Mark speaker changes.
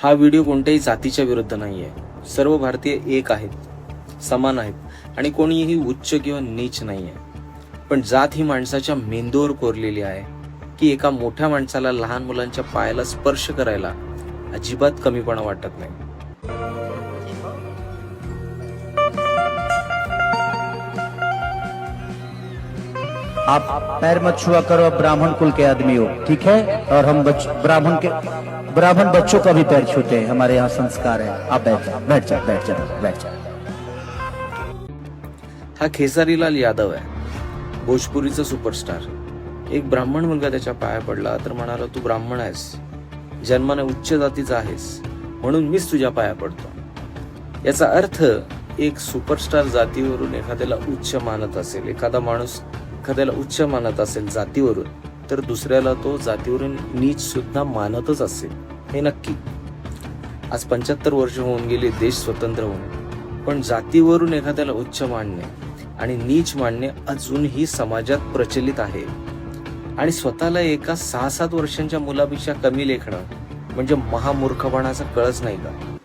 Speaker 1: हा व्हिडिओ कोणत्याही जातीच्या विरुद्ध नाहीये. सर्व भारतीय एक आहेत, समान आहेत आणि कोणीही उच्च किंवा नीच नाहीये. पण जात ही माणसाच्या मेंदूवर कोरलेली आहे की एका मोठ्या माणसाला लहान मुलांच्या पायाला स्पर्श करायला अजिबात कमीपणा वाटत नाही.
Speaker 2: आप पैर मत छुआ करो, अब ब्राह्मण कुल के आदमी हो, ठीक है? और हम ब्राह्मण बच्चों का भी पैर छूते हैं, हमारे यहाँ संस्कार है. आप बैठ जाओ, बैठ जाओ, बैठ जाओ, बैठ जाओ.
Speaker 1: हा खेसारीलाल यादव आहे, भोजपुरीचा सुपरस्टार. एक ब्राह्मण मुलगा त्याच्या पाया पडला तर म्हणाला, तू ब्राह्मण आहेस, जन्माने उच्च जातीचा आहेस, म्हणून मीच तुझ्या पाया पडतो. याचा अर्थ एक सुपरस्टार जातीवरून एखाद्याला उच्च मानत असेल, एखादा माणूस एखाद्याला उच्च मानत असेल जातीवरून, तर दुसऱ्याला तो जातीवरून नीच सुद्धा मानतच असेल, हे नक्की. आज 75 वर्ष होऊन गेली देश स्वतंत्र होऊन, पण जातीवरून एखाद्याला उच्च मानणे आणि नीच मानणे अजूनही समाजात प्रचलित आहे. आणि स्वतःला एका 6-7 वर्षांच्या मुलापेक्षा कमी लेखणं म्हणजे महामूर्खपणाचा कळच नाही का?